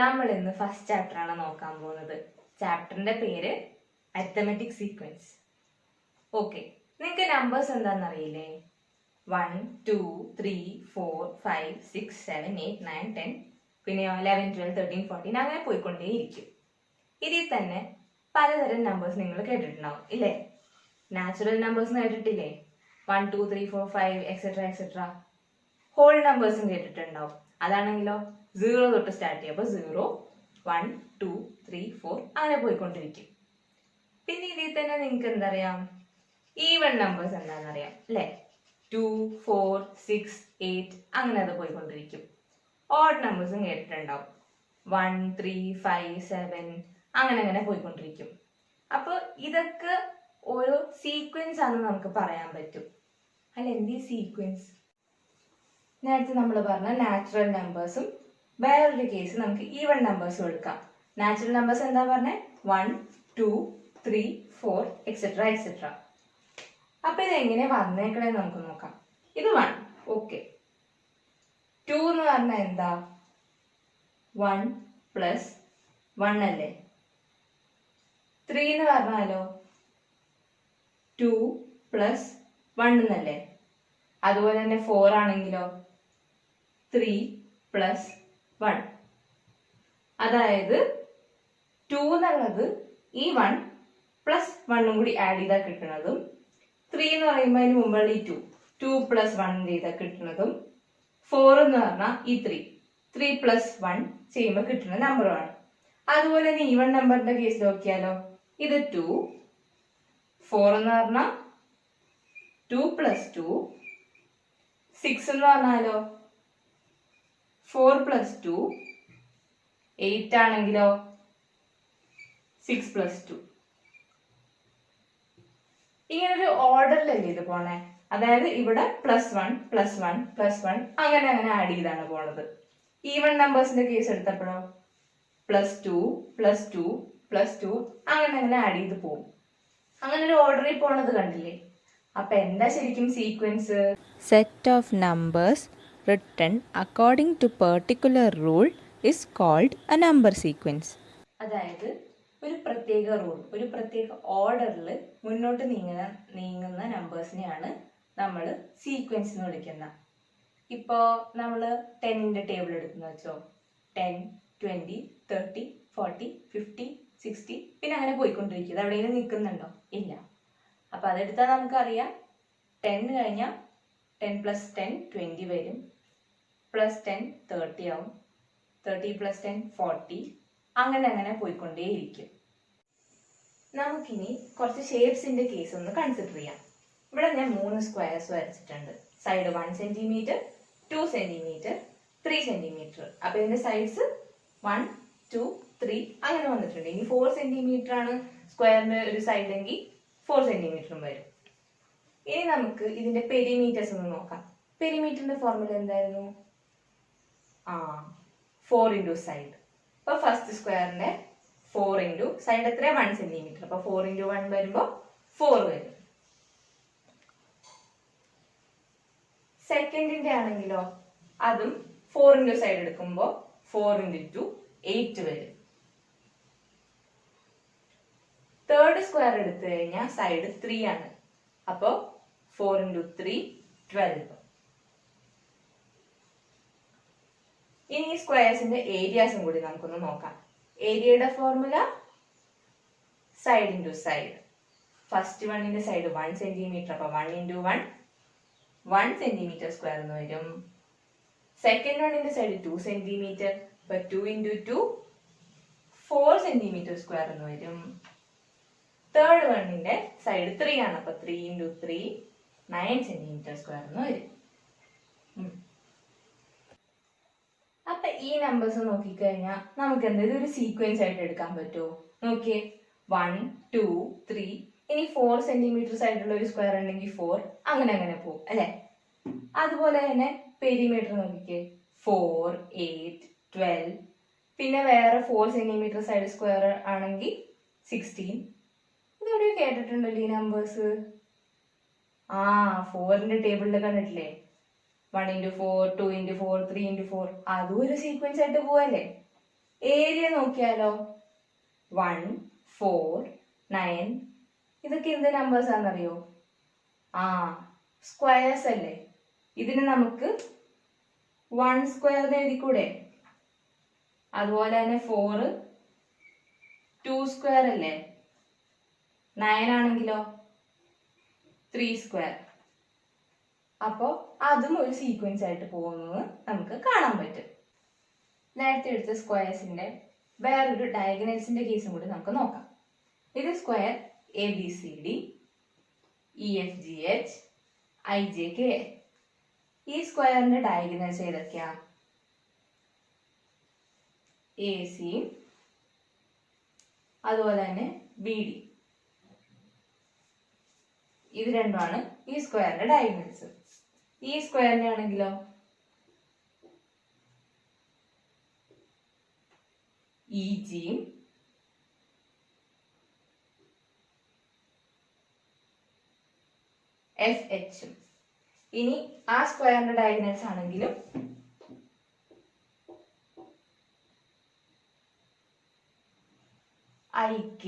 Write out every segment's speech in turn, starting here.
നമ്മൾ ഇന്ന് first chapter ആണ് നോക്കാൻ പോകുന്നത്. ചാപ്റ്ററിന്റെ പേര് അരിത്തമെറ്റിക് സീക്വൻസ്. ഓക്കെ, നിങ്ങൾക്ക് നമ്പേഴ്സ് എന്താണെന്ന് അറിയില്ലേ? 1 2 3 4 5 6 7 8 9 10 പിന്നെ 11 12 13 14 അങ്ങനെ പോയിക്കൊണ്ടേയിരിക്കും. ഇതിൽ തന്നെ പലതരം നമ്പേഴ്സ് നിങ്ങൾ കേട്ടിട്ടുണ്ടാവും ഇല്ലേ? നാച്ചുറൽ നമ്പേഴ്സ് കേട്ടിട്ടില്ലേ? 1 2 3 4 5 എക്സെട്ര എക്സെട്ര. ഹോൾ നമ്പേഴ്സും കേട്ടിട്ടുണ്ടാവും. അതാണെങ്കിലോ 0 തൊട്ട് സ്റ്റാർട്ട് ചെയ്യും. അപ്പോൾ 0 1 2 3 4 അങ്ങനെ പോയിക്കൊണ്ടിരിക്കും. പിന്നെ ഇതിൽ തന്നെ നിങ്ങൾക്ക് എന്തറിയാം? ഈവൻ നമ്പേഴ്സ് എന്താണെന്നറിയാം അല്ലേ? 2 4 6 8 അങ്ങനെ അത് പോയിക്കൊണ്ടിരിക്കും. ഓഡ് നമ്പേഴ്സും കേട്ടിട്ടുണ്ടാവും. 1 3 5 7 അങ്ങനെ അങ്ങനെ പോയിക്കൊണ്ടിരിക്കും. അപ്പോൾ ഇതൊക്കെ ഓരോ സീക്വൻസ് ആണെന്ന് നമുക്ക് പറയാൻ പറ്റും. അല്ല, എന്ത് സീക്വൻസ്? നേരത്തെ നമ്മൾ പറഞ്ഞ നാച്ചുറൽ നമ്പേഴ്സും വേറൊരു കേസ് നമുക്ക് ഈവൺ നമ്പേഴ്സും എടുക്കാം. നാച്ചുറൽ നമ്പേഴ്സ് എന്താ പറഞ്ഞേ? 1 2 3 4 എക്സെട്ര എക്സെട്ര. അപ്പൊ ഇത് എങ്ങനെ വന്നേക്കണേന്ന് നമുക്ക് നോക്കാം. ഇത് 1. ഓക്കെ. 2 എന്ന് പറഞ്ഞാൽ എന്താ? 1 പ്ലസ് 1 അല്ലേ? 3 എന്ന് പറഞ്ഞാലോ 2 പ്ലസ് 1 എന്നല്ലേ? അതുപോലെ തന്നെ 4 ആണെങ്കിലോ 3 പ്ലസ് 1. അതായത് 2 എന്നുള്ളത് ഈ 1 പ്ലസ് 1 കൂടി ആഡ് ചെയ്താൽ കിട്ടുന്നതും 3 എന്ന് പറയുമ്പോൾ അതിന് മുമ്പുള്ള ഈ 2 പ്ലസ് 1 ചെയ്താൽ കിട്ടുന്നതും 4 എന്ന് പറഞ്ഞാൽ ഈ 3 പ്ലസ് 1 ചെയ്യുമ്പോൾ കിട്ടുന്ന നമ്പറുമാണ്. അതുപോലെ തന്നെ ഈവൺ നമ്പറിന്റെ കേസ് നോക്കിയാലോ, ഇത് 2 4 എന്ന് പറഞ്ഞാൽ 2 പ്ലസ് 2 6 എന്ന് പറഞ്ഞാലോ 4 പ്ലസ് 2 8 ആണെങ്കിലോ 6 പ്ലസ് 2. ഇങ്ങനൊരു ഓർഡറിലല്ലേ ഇത് പോണേ? അതായത് ഇവിടെ പ്ലസ് 1 പ്ലസ് 1 പ്ലസ് 1 അങ്ങനെ അങ്ങനെ ആഡ് ചെയ്താണ് പോണത്. ഈവൺ നമ്പേഴ്സിന്റെ കേസ് എടുത്തപ്പോഴോ പ്ലസ് 2 പ്ലസ് 2 പ്ലസ് 2 അങ്ങനെ അങ്ങനെ ആഡ് ചെയ്ത് പോകും. അങ്ങനെ ഒരു ഓർഡറിൽ പോണത് കണ്ടില്ലേ? അപ്പൊ എന്താ ശരിക്കും sequence? Set of numbers written according to particular rule is called a number sequence. അതായത് ഒരു പ്രത്യേക റൂൾ, ഒരു പ്രത്യേക ഓർഡറിൽ മുന്നോട്ട് നീങ്ങുന്ന നമ്പേഴ്സിനെയാണ് നമ്മൾ സീക്വൻസ് എന്ന് വിളിക്കുന്നത്. ഇപ്പോൾ നമ്മൾ 10ന്റെ ടേബിൾ എടുക്കുന്ന വെച്ചോ, 10 20 30 40 50 60 പിന്നെ അങ്ങനെ പോയിക്കൊണ്ടിരിക്കും. അത് എവിടെയെങ്കിലും നിൽക്കുന്നുണ്ടോ? ഇല്ല. അപ്പൊ അതെടുത്താൽ നമുക്കറിയാം 10 കഴിഞ്ഞാൽ 10 പ്ലസ് 10 20 വരും, പ്ലസ് 10 30 ആവും, 30 പ്ലസ് 10 40 അങ്ങനെ അങ്ങനെ പോയിക്കൊണ്ടേയിരിക്കും. നമുക്കിനി കുറച്ച് ഷേപ്സിന്റെ കേസ് ഒന്ന് കൺസിഡർ ചെയ്യാം. ഇവിടെ ഞാൻ 3 സ്ക്വയർസ് വരച്ചിട്ടുണ്ട്. Side 1 centimetre 2 centimetre 3 centimetre. അപ്പൊ ഇതിന്റെ സൈഡ്സ് 1 2 3 അങ്ങനെ വന്നിട്ടുണ്ട്. ഇനി 4 സെന്റിമീറ്റർ ആണ് സ്ക്വയറിന്റെ ഒരു സൈഡ് എങ്കിൽ 4 സെന്റിമീറ്ററും വരും. ഇനി നമുക്ക് ഇതിന്റെ പെരിമീറ്റേഴ്സ് ഒന്ന് നോക്കാം. പെരിമീറ്ററിന്റെ ഫോർമുല എന്തായിരുന്നു? 4 ഇൻറ്റു സൈഡ്. അപ്പൊ ഫസ്റ്റ് സ്ക്വയറിന്റെ 4 ഇൻറ്റു സൈഡ് എത്ര? 1 സെന്റിമീറ്റർ. അപ്പൊ 4 ഇൻറ്റു 1 വരുമ്പോ 4 വരും. സെക്കൻഡിന്റെ ആണെങ്കിലോ അതും 4 ഇൻറ്റു സൈഡ് എടുക്കുമ്പോ 4 ഇൻറ്റു 8 വരും. തേർഡ് സ്ക്വയർ എടുത്തു കഴിഞ്ഞാൽ സൈഡ് 3 ആണ്. അപ്പോ 4 ഇൻറ്റു 3 12. ഇനി സ്ക്വയേഴ്സിന്റെ ഏരിയാസും കൂടി നമുക്കൊന്ന് നോക്കാം. ഏരിയയുടെ formula side into side. First വണ്ണിന്റെ സൈഡ് 1 സെന്റിമീറ്റർ. അപ്പൊ 1 ഇൻറ്റു 1 1 സെന്റിമീറ്റർ സ്ക്വയർ എന്ന് വരും. സെക്കൻഡ് വണ്ണിന്റെ സൈഡ് 2 സെന്റിമീറ്റർ. അപ്പൊ 2 ഇൻറ്റു 2 4 സെന്റിമീറ്റർ സ്ക്വയർ എന്ന് വരും. തേർഡ് വണ്ണിന്റെ സൈഡ് 3 ആണ്. അപ്പൊ 3 ഇൻറ്റു 3 9 സെന്റിമീറ്റർ സ്ക്വയർ എന്ന് വരും. അപ്പൊ ഈ നമ്പേഴ്സ് നോക്കിക്കഴിഞ്ഞാൽ നമുക്ക് എന്തായാലും ഒരു സീക്വൻസ് ആയിട്ട് എടുക്കാൻ പറ്റുമോ? നോക്കിയേ, 1 2 3 ഇനി 4 സെന്റിമീറ്റർ സൈഡുള്ള ഒരു സ്ക്വയർ ഉണ്ടെങ്കിൽ 4 അങ്ങനെ അങ്ങനെ പോകും അല്ലെ? അതുപോലെ തന്നെ പെരിമീറ്റർ നോക്കിക്കേ, 4 8 12 പിന്നെ വേറെ 4 സെന്റിമീറ്റർ സൈഡ് സ്ക്വയർ ആണെങ്കിൽ 16. ഇതെവിടെ കേട്ടിട്ടുണ്ടല്ലോ ഈ നമ്പേഴ്സ്? 4ന്റെ ടേബിളിൽ കണ്ടിട്ടില്ലേ? 1 ഇൻറ്റു 4 2 ഇൻറ്റു 4 3 ഇൻറ്റു 4 അതും ഒരു സീക്വൻസ് ആയിട്ട് പോവല്ലേ? ഏരിയ നോക്കിയാലോ 1, 4, 9 ഇതൊക്കെ എന്ത് നമ്പേഴ്സ് ആണെന്നറിയോ? സ്ക്വയേഴ്സ് അല്ലേ. ഇതിന് നമുക്ക് 1 സ്ക്വയർ എഴുതിക്കൂടെ? അതുപോലെ തന്നെ 4 2 സ്ക്വയർ അല്ലേ. 9 ആണെങ്കിലോ 3 സ്ക്വയർ. അപ്പോൾ അതും ഒരു സീക്വൻസ് ആയിട്ട് പോകുന്നത് നമുക്ക് കാണാൻ പറ്റും. നേരത്തെ എടുത്ത സ്ക്വയേഴ്സിന്റെ വേറൊരു ഡയഗണൽസിന്റെ കേസും കൂടി നമുക്ക് നോക്കാം. ഇത് സ്ക്വയർ ABCD EFGH IJK. ഈ സ്ക്വയറിന്റെ ഡയഗണൽസ് ഏതൊക്കെയാ? AC അതുപോലെ തന്നെ BD. ഇത് രണ്ടുമാണ് ഈ സ്ക്വയറിന്റെ ഡയഗണൽസ്. ഈ സ്ക്വയറിന്റെ ആണെങ്കിലോ EG FH. ഇനി ആ സ്ക്വയറിന്റെ ഡയഗണൽസ് ആണെങ്കിലും IK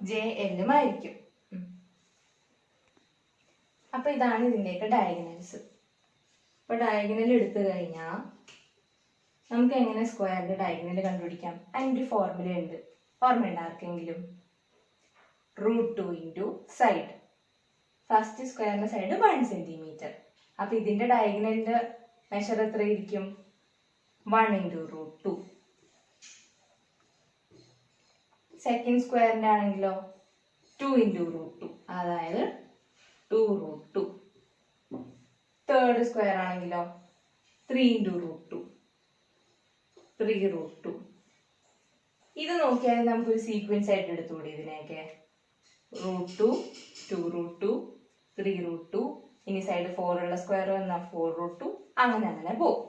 JL ആയിരിക്കും. അപ്പൊ ഇതാണ് ഇതിന്റെയൊക്കെ ഡയഗണൽസ്. അപ്പൊ ഡയഗണൽ എടുത്തു കഴിഞ്ഞാൽ നമുക്ക് എങ്ങനെ സ്ക്വയറിന്റെ ഡയഗണൽ കണ്ടുപിടിക്കാം? അതിൻ്റെ ഫോർമുല ഉണ്ട്. ഓർമ്മയുണ്ട് ആർക്കെങ്കിലും? √2 ഇൻറ്റു സൈഡ്. ഫസ്റ്റ് സ്ക്വയറിന്റെ സൈഡ് 1 സെന്റിമീറ്റർ. അപ്പൊ ഇതിന്റെ ഡയഗണലിന്റെ മെഷർ എത്രയായിരിക്കും? 1 ഇൻറ്റു √2. സെക്കൻഡ് സ്ക്വയറിന്റെ ആണെങ്കിലോ 2 ഇൻറ്റു √2, അതായത് 2√2. തേർഡ് സ്ക്വയർ ആണെങ്കിലോ 3 ഇൻറ്റു √2, 3√2. ഇത് നോക്കിയാൽ നമുക്കൊരു സീക്വൻസ് ആയിട്ട് എടുത്തുകൂടി ഇതിനെയൊക്കെ. √2, 2√2, 3√2. ഇനി സൈഡ് 4 ഉള്ള സ്ക്വയർ വന്നാൽ 4√2. അങ്ങനെ പോകും.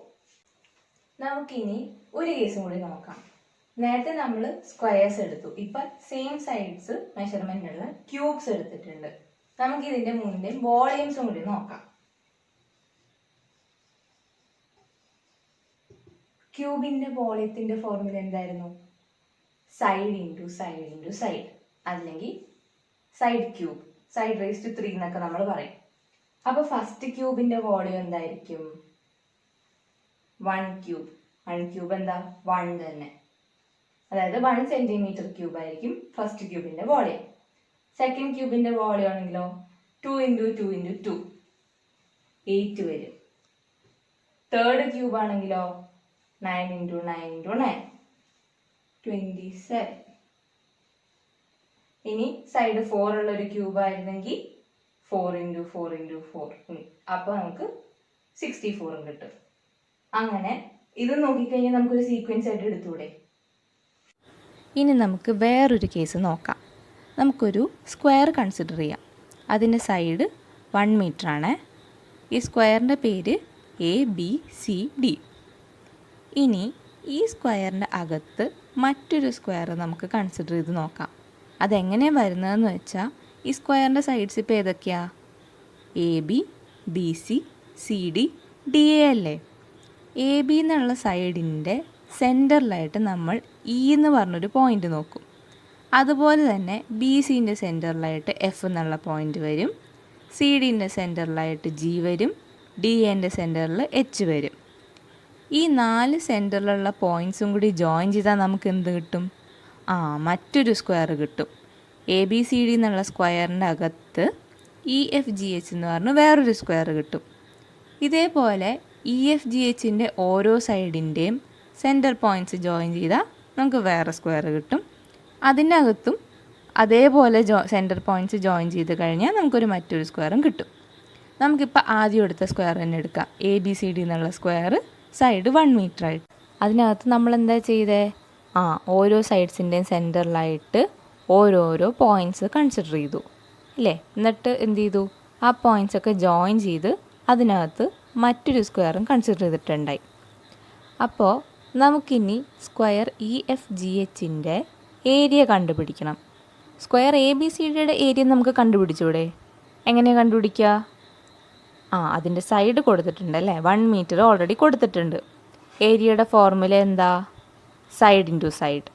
നമുക്കിനി ഒരു കേസും കൂടി നോക്കാം. നേരത്തെ നമ്മൾ സ്ക്വയേഴ്സ് എടുത്തു. ഇപ്പൊ സെയിം സൈഡ്സ് മെഷർമെന്റ് ഉള്ള ക്യൂബ്സ് എടുത്തിട്ടുണ്ട്. നമുക്ക് ഇതിന്റെ മൂന്നിന്റെയും വോളിയംസും കൂടി നോക്കാം. ക്യൂബിന്റെ വോളിയത്തിന്റെ ഫോർമുല എന്തായിരുന്നു? Side into side into side, അല്ലെങ്കിൽ side cube, side raise to 3 എന്നൊക്കെ നമ്മൾ പറയും. അപ്പൊ ഫസ്റ്റ് ക്യൂബിന്റെ വോളിയം എന്തായിരിക്കും? 1 ക്യൂബ്. 1 ക്യൂബ് എന്താ? 1 തന്നെ. അതായത് 1 സെന്റിമീറ്റർ ക്യൂബ് ആയിരിക്കും ഫസ്റ്റ് ക്യൂബിന്റെ വോളിയം. സെക്കൻഡ് ക്യൂബിന്റെ വോളിയം ആണെങ്കിലോ 2 ഇൻറ്റു 2 ഇൻറ്റു 2, 8 വരും. തേർഡ് ക്യൂബ് ആണെങ്കിലോ 9 ഇൻറ്റു 9 ഇൻറ്റു 9, 27. ഇനി സൈഡ് 4 ഉള്ള ഒരു ക്യൂബ് ആയിരുന്നെങ്കിൽ 4 ഇൻറ്റു 4 ഇൻറ്റു 4, അപ്പൊ നമുക്ക് 64 കിട്ടും. അങ്ങനെ ഇത് നോക്കിക്കഴിഞ്ഞാൽ നമുക്കൊരു സീക്വൻസ് ആയിട്ട് എടുത്തൂടെ? ഇനി നമുക്ക് വേറൊരു കേസ് നോക്കാം. നമുക്കൊരു സ്ക്വയർ കൺസിഡർ ചെയ്യാം. അതിൻ്റെ സൈഡ് 1 മീറ്റർ ആണ്. ഈ സ്ക്വയറിൻ്റെ പേര് ABCD. ഇനി ഈ സ്ക്വയറിൻ്റെ അകത്ത് മറ്റൊരു സ്ക്വയർ നമുക്ക് കൺസിഡർ ചെയ്ത് നോക്കാം. അതെങ്ങനെയാണ് വരുന്നതെന്ന് വെച്ചാൽ, ഈ സ്ക്വയറിൻ്റെ സൈഡ്സ് ഇപ്പോൾ ഏതൊക്കെയാ? AB, BC, CD, DA അല്ലേ. AB എന്നുള്ള സൈഡിൻ്റെ സെൻറ്ററിലായിട്ട് നമ്മൾ E എന്ന് പറഞ്ഞൊരു പോയിൻ്റ് നോക്കും. അതുപോലെ തന്നെ BCൻ്റെ സെൻറ്ററിലായിട്ട് F എന്നുള്ള പോയിൻ്റ് വരും. CDൻ്റെ സെൻറ്ററിലായിട്ട് G വരും. DAൻ്റെ സെൻറ്ററിൽ H വരും. ഈ 4 സെൻറ്ററിലുള്ള പോയിൻറ്സും കൂടി ജോയിൻ ചെയ്താൽ നമുക്ക് എന്ത് കിട്ടും? മറ്റൊരു സ്ക്വയർ കിട്ടും. ABCD എന്നുള്ള സ്ക്വയറിൻ്റെ അകത്ത് EFGH എന്ന് പറഞ്ഞ് വേറൊരു സ്ക്വയർ കിട്ടും. ഇതേപോലെ EFGHൻ്റെ ഓരോ സൈഡിൻ്റെയും സെൻറ്റർ പോയിൻറ്റ്സ് ജോയിൻ ചെയ്താൽ നമുക്ക് വേറെ സ്ക്വയർ കിട്ടും. അതിൻ്റെ അകത്തും അതേപോലെ സെൻറ്റർ പോയിൻറ്റ്സ് ജോയിൻ ചെയ്ത് കഴിഞ്ഞാൽ നമുക്കൊരു മറ്റൊരു സ്ക്വയറും കിട്ടും. നമുക്കിപ്പോൾ ആദ്യം എടുത്ത സ്ക്വയർ തന്നെ എടുക്കാം. ABCD എന്നുള്ള സ്ക്വയർ സൈഡ് 1 മീറ്റർ ആയിട്ട്. അതിനകത്ത് നമ്മൾ എന്താ ചെയ്തേ? ഓരോ സൈഡ്സിൻ്റെയും സെൻറ്ററിലായിട്ട് ഓരോരോ പോയിൻറ്റ്സ് കൺസിഡർ ചെയ്തു അല്ലേ. എന്നിട്ട് എന്ത് ചെയ്തു? ആ പോയിൻറ്റ്സൊക്കെ ജോയിൻ ചെയ്ത് അതിനകത്ത് മറ്റൊരു സ്ക്വയറും കൺസിഡർ ചെയ്തിട്ടുണ്ടായി. അപ്പോൾ നമുക്കിനി സ്ക്വയർ EFGHൻ്റെ ഏരിയ കണ്ടുപിടിക്കണം. സ്ക്വയർ ABCDയുടെ ഏരിയ നമുക്ക് കണ്ടുപിടിച്ചൂടെ? എങ്ങനെയാണ് കണ്ടുപിടിക്കുക? അതിൻ്റെ സൈഡ് കൊടുത്തിട്ടുണ്ട് അല്ലേ, 1 മീറ്റർ ഓൾറെഡി കൊടുത്തിട്ടുണ്ട്. ഏരിയയുടെ ഫോർമുല എന്താ? Side into side.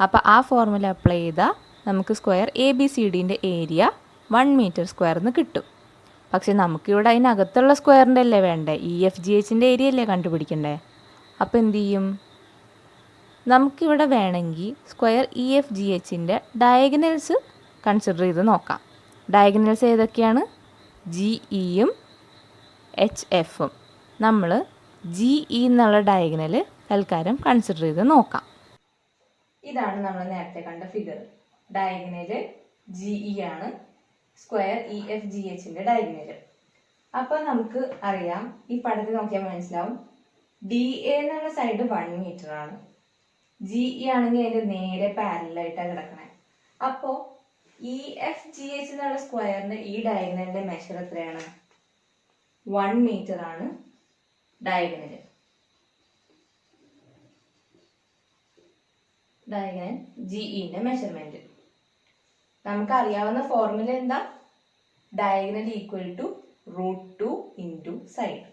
അപ്പോൾ ആ ഫോർമുല അപ്ലൈ ചെയ്താൽ നമുക്ക് സ്ക്വയർ ABCDൻ്റെ ഏരിയ 1 മീറ്റർ സ്ക്വയർ എന്ന് കിട്ടും. പക്ഷെ നമുക്കിവിടെ അതിനകത്തുള്ള സ്ക്വയറിൻ്റെ അല്ലേ വേണ്ടേ, EFGHൻ്റെ ഏരിയ അല്ലേ കണ്ടുപിടിക്കണ്ടേ? അപ്പോൾ എന്ത് ചെയ്യും? നമുക്കിവിടെ വേണമെങ്കിൽ സ്ക്വയർ EFGHൻ്റെ ഡയഗണൽസ് കൺസിഡർ ചെയ്ത് നോക്കാം. ഡയഗണൽസ് ഏതൊക്കെയാണ്? GEയും HFും. നമ്മൾ GE എന്നുള്ള ഡയഗണൽ തൽക്കാലം കൺസിഡർ ചെയ്ത് നോക്കാം. ഇതാണ് നമ്മൾ നേരത്തെ കണ്ട ഫിഗർ. ഡയഗണൽ GE ആണ്, സ്ക്വയർ EFGHന്റെ ഡയഗണൽ. അപ്പൊ നമുക്ക് അറിയാം, ഈ പടത്തിൽ നോക്കിയാൽ മനസ്സിലാവും, DA എന്നുള്ള സൈഡ് 1 മീറ്റർ ആണ്, GE ആണെങ്കിൽ അതിന്റെ നേരെ പാരലായിട്ടാണ് കിടക്കണേ. അപ്പോ EFGH എന്നുള്ള സ്ക്വയറിന്റെ ഈ ഡയഗണലിന്റെ മെഷർ എത്രയാണ്? 1 മീറ്റർ ആണ് ഡയഗണൽ. Diagonal GEന്റെ measurement. നമുക്ക് അറിയാവുന്ന ഫോർമുല എന്താ? Diagonal equal to √2 into side.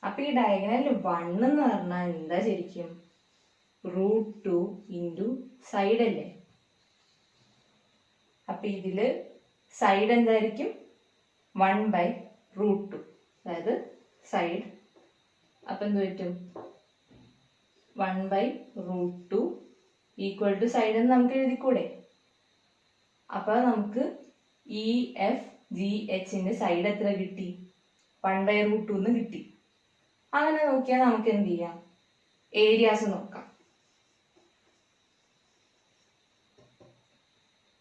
അപ്പൊ ഈ ഡയഗണൽ 1 എന്ന് പറഞ്ഞാൽ എന്താ ശരിക്കും? √2 ഇൻറ്റു സൈഡ് അല്ലേ? അപ്പൊ ഇതില് സൈഡ് എന്തായിരിക്കും? 1/√2, അതായത് സൈഡ്. അപ്പൊ എന്ത് പറ്റും? 1/√2 ഈക്വൽ ടു സൈഡ് എന്ന് നമുക്ക് എഴുതിക്കൂടെ? അപ്പൊ നമുക്ക് EFGHന്റെ സൈഡ് എത്ര കിട്ടി? 1/√2 എന്ന് കിട്ടി. അങ്ങനെ നോക്കിയാൽ നമുക്ക് എന്ത് ചെയ്യാം? ഏരിയാസ് നോക്കാം.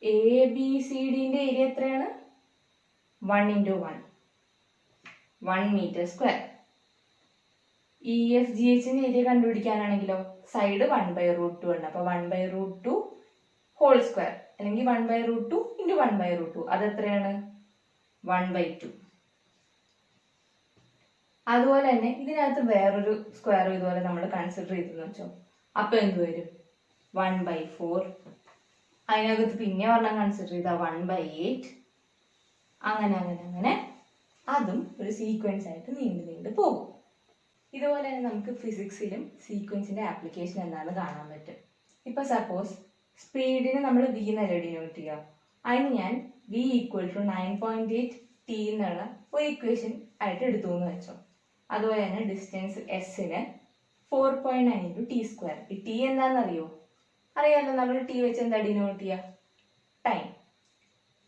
ABCDന്റെ ഏരിയ എത്രയാണ്? 1 ഇൻറ്റു 1, 1 മീറ്റർ സ്ക്വയർ. EFGHന്റെ ഏരിയ കണ്ടുപിടിക്കാനാണെങ്കിലോ സൈഡ് 1/√2 ആണ്. അപ്പൊ 1/√2 ഹോൾ സ്ക്വയർ, അല്ലെങ്കിൽ 1/√2 ഇൻറ്റു 1/√2, അത് എത്രയാണ്? 1/2. അതുപോലെ തന്നെ ഇതിനകത്ത് വേറൊരു സ്ക്വയർ ഇതുപോലെ നമ്മൾ കൺസിഡർ ചെയ്തെന്ന് വെച്ചോ. അപ്പൊ എന്ത് വരും? 1/4. അതിനകത്ത് പിന്നെ ഒരെണ്ണം കൺസിഡർ ചെയ്താൽ 1/8. അങ്ങനെ അങ്ങനെ അങ്ങനെ അതും ഒരു സീക്വൻസ് ആയിട്ട് നീണ്ടു പോകും. ഇതുപോലെ തന്നെ നമുക്ക് ഫിസിക്സിലും സീക്വൻസിന്റെ ആപ്ലിക്കേഷൻ എന്താണെന്ന് കാണാൻ പറ്റും. ഇപ്പൊ സപ്പോസ് സ്പീഡിന് നമ്മൾ V എന്നല്ല ഡിനോട്ട് ചെയ്യുക. അതിന് ഞാൻ V = 9.8 t എന്നുള്ള ഒരു ഇക്വേഷൻ ആയിട്ട് എടുത്തു എന്ന് വെച്ചോ. അതുപോലെ തന്നെ ഡിസ്റ്റൻസ് S-ന് 4.9 × t². ഈ t എന്താണെന്നറിയോ? അറിയാമല്ലോ, നമ്മൾ t വെച്ച് എന്താ ഡിനോട്ട് ചെയ്യുക? ടൈം.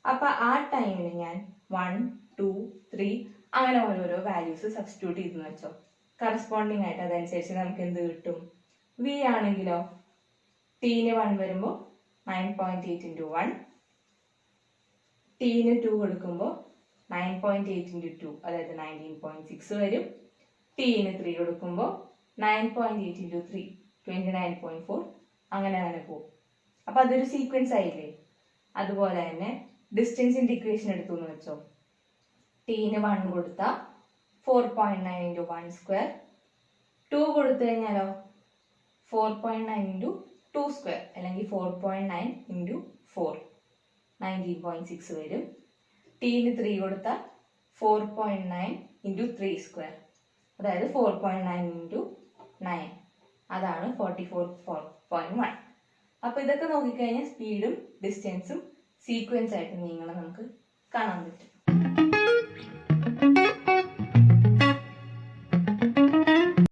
അപ്പൊ ആ ടൈമിന് ഞാൻ 1, 2, 3 അങ്ങനെ ഓരോരോ വാല്യൂസ് സബ്സ്റ്റിറ്റ്യൂട്ട് ചെയ്തെന്ന് വെച്ചോ. കറസ്പോണ്ടിങ് ആയിട്ട് അതനുസരിച്ച് നമുക്ക് എന്ത് കിട്ടും? V ആണെങ്കിലോ T-ന് 1 വരുമ്പോൾ 9.8 × 1, T-ന് 2 കൊടുക്കുമ്പോൾ 9.8 × 2, അതായത് 19.6 വരും. T-ന് 3 കൊടുക്കുമ്പോൾ 9.8 × 3, 29.4, അങ്ങനെ അങ്ങനെ പോകും. അപ്പൊ അതൊരു സീക്വൻസ് ആയില്ലേ? അതുപോലെ തന്നെ ഡിസ്റ്റൻസിന്റെ ഇക്വേഷൻ എടുത്തു എന്ന് വെച്ചോ. T-ന് 1 കൊടുത്താൽ 4.9 × 1², 2 കൊടുത്തു കഴിഞ്ഞാലോ 4.9 × 2², അല്ലെങ്കിൽ 4.9 × 4, 19.6 വരും. T-ന് 3 കൊടുത്താൽ 4.9 × 3², അതായത് 4.9 × 9, അതാണ് 44.1. അപ്പൊ ഇതൊക്കെ നോക്കിക്കഴിഞ്ഞാൽ സ്പീഡും ഡിസ്റ്റൻസും സീക്വൻസ് ആയിട്ട് നീങ്ങണം നമുക്ക് കാണാൻ പറ്റും.